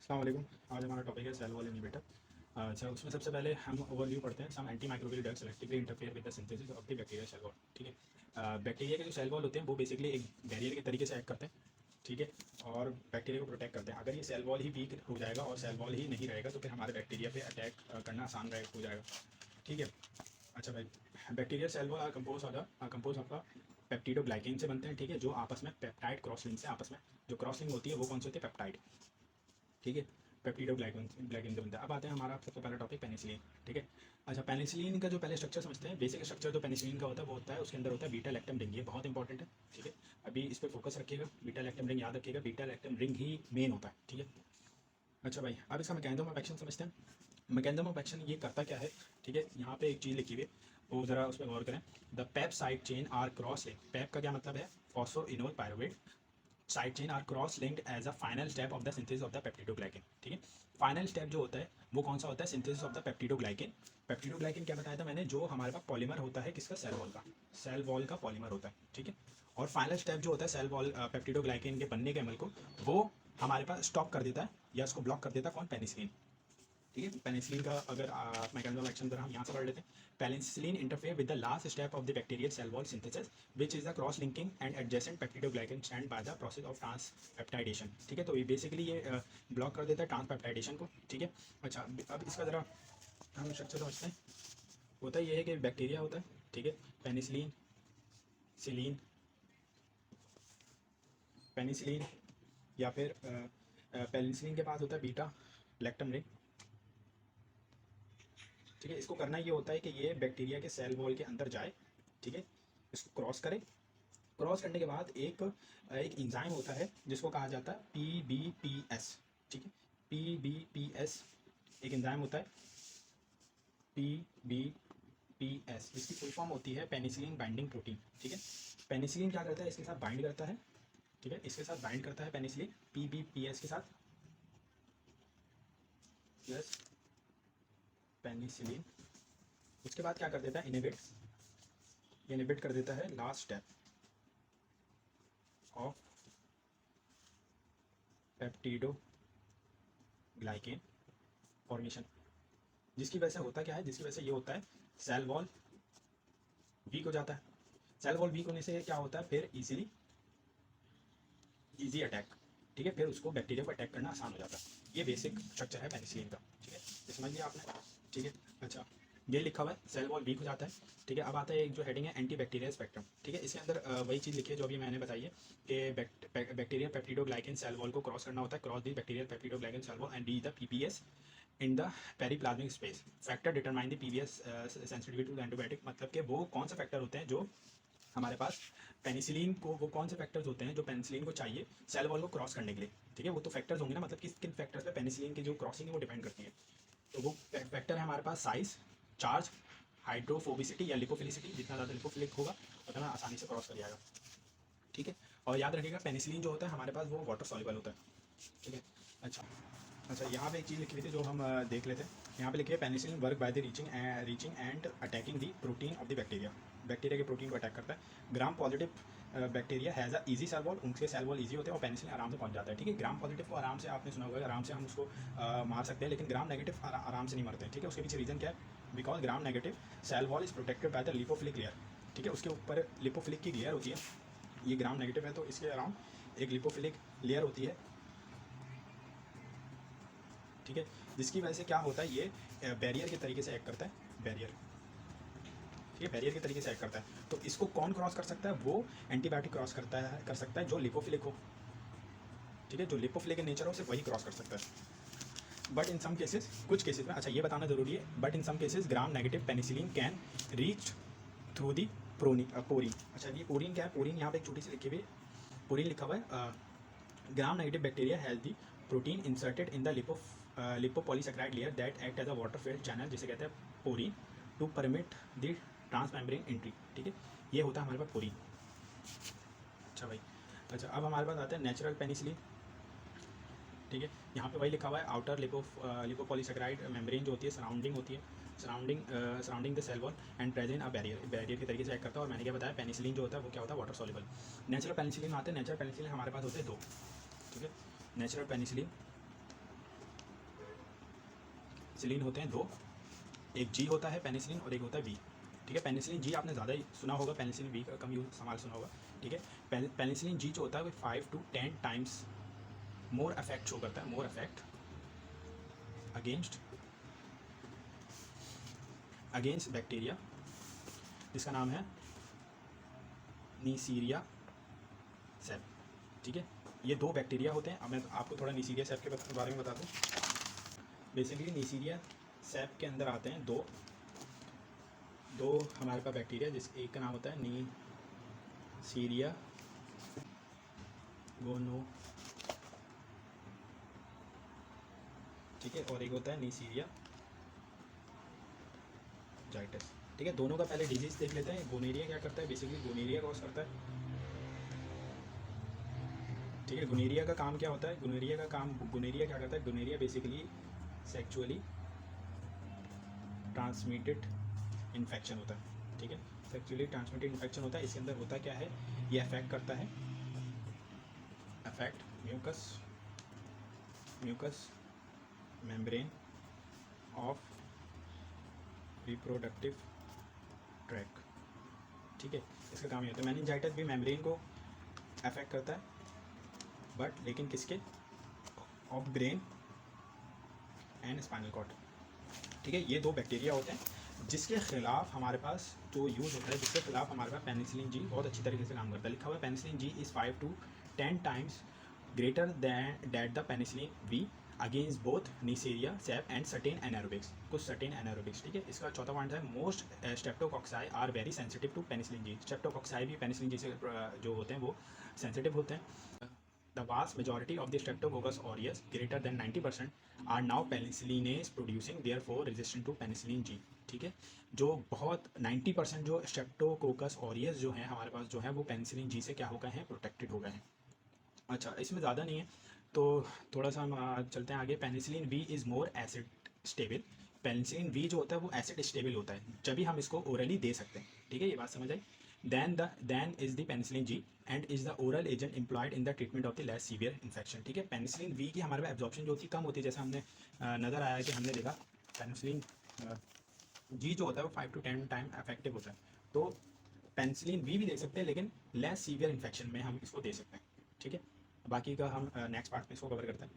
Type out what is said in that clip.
अस्सलाम वालेकुम। आज हमारा टॉपिक है सेल वॉल इनहिबिटर। अच्छा, उसमें सबसे पहले हम ओवरव्यू पढ़ते हैं। Some antimicrobial drug selectively interfere with the synthesis of the bacteria cell wall. ठीक है, बैक्टीरिया के जो सेल वॉल होते हैं वो बेसिकली एक बैरियर के तरीके से एक्ट करते हैं। ठीक है, और बैक्टीरिया को प्रोटेक्ट करते हैं। अगर ये सेल वॉल ही वीक हो जाएगा और सेल वॉल ही नहीं रहेगा तो फिर हमारे बैक्टीरिया पे अटैक करना आसान हो जाएगा। ठीक है। अच्छा भाई, bacteria cell wall are compose of peptidoglycan से बनते हैं। ठीक है, जो आपस में पेप्टाइड क्रॉस लिंक से आपस में जो क्रॉस लिंक होती है वो कौन सी होती है? पेप्टाइड। ठीक है, पेप्टिडोग्लाइकन ग्लाइकन से बनता है। अब आते हैं हमारा सबसे पहला टॉपिक पेनिसिलिन। ठीक है। अच्छा, पेनिसिलिन का जो पहले स्ट्रक्चर समझते हैं, बेसिक स्ट्रक्चर जो पेनिसिलिन का होता है वो होता है उसके अंदर होता है बीटा लैक्टम रिंग। ये बहुत इंपॉर्टेंट है। ठीक है, अभी इस पर फोकस रखिएगा। बीटा लैक्टम रिंग याद रखिएगा, बीटा लैक्टम रिंग ही मेन होता है। ठीक है। अच्छा भाई, अब इसका मैकेनिज्म ऑफ एक्शन समझते हैं। मैकेनिज्म ऑफ एक्शन ये करता क्या है? ठीक है, यहाँ पे एक चीज़ लिखी हुई है, वो ज़रा उस पर गौर करें। The peptide chain are cross link. PEP का क्या मतलब है? Phosphoenol pyruvate. Side chain are cross linked as a final step of the synthesis of the peptidoglycan. ठीक है, फाइनल स्टेप जो होता है वो कौन सा होता है? Synthesis of the peptidoglycan. Peptidoglycan क्या बताया था मैंने? जो हमारे पास पॉलीमर होता है किसका? सेल वॉल का। सेल वॉल का पॉलीमर होता है। ठीक है, और फाइनल स्टेप जो होता है सेल वॉल पेप्टिडोग्लाइकेन के बनने के अमल को, वो हमारे पास स्टॉप कर देता है या उसको ब्लॉक कर देता है। कौन? पेनिसिलिन। ठीक है, पेनिसिलिन का अगर मैकेनिज्म ऑफ एक्शन हम यहाँ से पढ़ लेते हैं। Penicillin interfere with the last step of the bacterial cell wall synthesis which is the cross linking and adjacent peptidoglycan stand by the process of transpeptidation. ठीक है, तो ये बेसिकली ये ब्लॉक कर देता है ट्रांसपेप्टाइडेशन को। ठीक है। अच्छा, अब इसका ज़रा हम स्ट्रक्चर समझते हैं। होता ये है कि बैक्टीरिया होता है। ठीक है, पेनिसिलिन, सिलीन, पेनिसिलिन या फिर पेनिसिलिन के पास होता है बीटा लैक्टम रिंग। ठीक है, इसको करना ये होता है कि ये बैक्टीरिया के सेल वॉल के अंदर जाए। ठीक है, इसको क्रॉस करे। क्रॉस करने के बाद एक एक इंजाइम होता है जिसको कहा जाता है PBPS। ठीक है, PBPS एक इंजाइम होता है, PBPS। इसकी फुल फॉर्म होती है पेनिसिलिन बाइंडिंग प्रोटीन। ठीक है, पेनिसिलिन क्या करता है? इसके साथ बाइंड करता है। ठीक है, इसके साथ बाइंड करता है पेनिसिलिन PBPS के साथ, प्लस पेनिसिलिन। उसके बाद क्या कर देता है? इनहिबिट। ये इनहिबिट कर देता है last step of peptidoglycan formation. जिसकी वजह से होता क्या है? जिसकी वजह से ये होता है सेल वॉल वीक हो जाता है। सेल वॉल वीक होने से क्या होता है? फिर इजी अटैक। ठीक है, फिर उसको बैक्टीरिया को अटैक करना आसान हो जाता है। ये बेसिक स्ट्रक्चर है पेनिसिलिन का। ठीक है, ये समझ लिया आपने? ठीक है। अच्छा, ये लिखा हुआ है सेल वॉल वीक हो जाता है। ठीक है, अब आता है एक जो हेडिंग है एंटी बैक्टीरियल स्पेक्ट्रम। ठीक है, इसके अंदर वही चीज़ लिखी है जो अभी मैंने बताई है कि बैक्टीरियल पेप्टिडोग्लाइकेन सेल वॉल को क्रॉस करना होता है। Cross the bacterial peptidoglycan cell wall and reach the PPS in the periplasmic space. Factor determine the PBS sensitivity to antibiotic. मतलब कि वो कौन से फैक्टर होते हैं जो हमारे पास पेनिसिलिन को, वो कौन से फैक्टर्स होते हैं जो पेनिसिलिन को चाहिए सेल वॉल को क्रॉस करने के लिए। ठीक है, वो तो फैक्टर्स होंगे ना, मतलब किस किन फैक्टर्स पे पेनिसिलिन की जो क्रॉसिंग है वो डिपेंड करती है। तो वो फैक्टर है हमारे पास साइज, चार्ज, हाइड्रोफोबिसिटी या लिपोफिलिसिटी। जितना ज़्यादा लिपोफिलिक होगा उतना आसानी से क्रॉस कर जाएगा। ठीक है, और याद रखिएगा पेनिसिलिन जो होता है हमारे पास वो वाटर सॉल्युबल होता है। ठीक है। अच्छा, अच्छा, यहाँ पे एक चीज़ लिखी हुई थी जो हम देख लेते हैं। यहाँ पे लिखी है penicillin work by the reaching and attacking the protein of the bacteria. Bacteria के प्रोटीन को अटैक करता है। Gram positive bacteria has a easy cell wall. उनके सेल वॉल इजी होते हैं और पेनिसिलिन आराम से पहुंच जाता है। ठीक है, ग्राम पॉजिटिव को आराम से आपने सुना होगा, आराम से हम उसको मार सकते हैं, लेकिन ग्राम नेगेटिव आराम से नहीं मरते हैं। ठीक है, उसके पीछे रीज़न क्या है? Because gram negative cell wall is protected by the lipophilic layer. ठीक है, उसके ऊपर लिपोफिलिक की लेयर होती है। ये ग्राम नेगेटिव है तो इसके अराउंड एक लिपोफिलिक लेयर होती है। ठीक है, जिसकी वजह से क्या होता है? ये बैरियर के तरीके से एक्ट करता है। बैरियर, ठीक है, बैरियर के तरीके से एक्ट करता है। तो इसको कौन क्रॉस कर सकता है? वो एंटीबायोटिक क्रॉस कर सकता है जो लिपोफिलिक हो। ठीक है, जो लिपोफिलिक नेचर हो सिर्फ वही क्रॉस कर सकता है। बट इन सम केसेस, कुछ केसेस में, अच्छा ये बताना जरूरी है, but in some cases gram negative penicillin can reach through the porin. अच्छा, ये पोरिन क्या है? पोरिन यहाँ पे एक छोटी सी लिखी हुई है, पोरिन लिखा हुआ है। Gram negative bacteria has the protein inserted in the lipopolysaccharide layer that act as a water filled channel, जिसे कहते हैं porin, to permit the transmembrane entry. ठीक है, ये होता है हमारे पास पोरिन। अच्छा भाई, अच्छा अब हमारे पास आता है नेचुरल पेनिसिलिन। ठीक है, यहाँ पे वही लिखा हुआ है आउटर लिपोपॉलीसेकेराइड मेम्ब्रेन जो होती है, सराउंडिंग होती है, surrounding the cell wall and present a barrier के तरीके से एक्ट करता है। और मैंने क्या बताया? पेनिसिलिन जो होता है वो क्या होता है? Water soluble. नेचुरल पेनिसिलिन आते हैं। नेचुरल पेनिसिलिन हमारे पास होते हैं दो। ठीक है, नेचुरल पेनिसिलिन पेनिसिलिन होते हैं दो, एक जी होता है पेनिसिलिन और एक होता है वी। ठीक है, पेनिसिलिन जी आपने ज़्यादा ही सुना होगा, पेनिसिलिन वी का कम यूज इस्तेमाल सुना होगा। ठीक है, पेनिसिलिन जी जो होता है वो 5 to 10 times more effect show करता है, मोर इफेक्ट अगेंस्ट बैक्टीरिया जिसका नाम है नीसीरिया सेप। ठीक है, ये दो बैक्टीरिया होते हैं। अब मैं आपको थोड़ा नीसीरिया सेप के बारे में बता दूँ। बेसिकली नीसीरिया सेप के अंदर आते हैं दो हमारे पास बैक्टीरिया, जिस एक का नाम होता है नीसीरिया गोनो, ठीक है, और एक होता है नीसीरिया जाइटस। ठीक है, दोनों का पहले डिजीज़ देख लेते हैं। गोनेरिया क्या करता है, बेसिकली गोनेरिया कॉज करता है। ठीक है, गोनेरिया का काम क्या होता है, गोनेरिया क्या करता है, gonorrhoea basically sexually transmitted infection होता है। ठीक है, सेक्चुअली ट्रांसमिटेड इन्फेक्शन होता है। इसके अंदर होता क्या है, ये अफेक्ट करता है, affect mucus membrane of reproductive tract. ठीक है, इसका काम ये होता है। मेनिंजाइटिस भी मेम्ब्रेन को अफेक्ट करता है, बट लेकिन किसके, of brain and spinal cord. ठीक है, ये दो बैक्टीरिया होते हैं जिसके खिलाफ हमारे पास जो यूज़ होता है, जिसके खिलाफ हमारे पास पेनिसिलिन जी बहुत अच्छी तरीके से काम करता है। लिखा हुआ है penicillin G is 5 to 10 times greater than that the penicillin V against both Neisseria sep and certain anaerobics, कुछ सर्टेन एनारोबिक्स। ठीक है, इसका चौथा पॉइंट है most streptococci are very sensitive to penicillin G. Streptococci भी पेनिसिलिन जी से जो होते हैं वो सेंसिटिव होते हैं। The vast majority of the Streptococcus aureus, greater than 90%, are now penicillinase producing, therefore resistant to penicillin G। ठीक है, जो बहुत 90% जो स्ट्रेप्टोकोकस ऑरियस जो है हमारे पास जो है वो पेनिसिलिन जी से क्या हो गए हैं, प्रोटेक्टेड हो गए हैं। अच्छा, इसमें ज़्यादा नहीं है तो थोड़ा सा हम चलते हैं आगे। Penicillin V is more acid stable. Penicillin V जो होता है वो एसिड स्टेबल होता है, जब भी हम इसको ओरली दे सकते हैं। ठीक है, ये बात समझ आई। then is the penicillin G and is the oral agent employed in the treatment of the less severe infection। ठीक है, पेनिसिलिन वी की हमारे पास एब्जॉर्प्शन जो होती है कम होती है, जैसे हमने नज़र आया कि हमने देखा पेनिसिलिन जी जो होता है वो 5 to 10 टाइम इफेक्टिव होता है। तो पेनिसिलिन वी भी दे सकते हैं, लेकिन लेस सीवियर इन्फेक्शन में हम इसको दे सकते हैं। ठीक है, बाकी का हम नेक्स्ट पार्ट में इसको कवर करते हैं।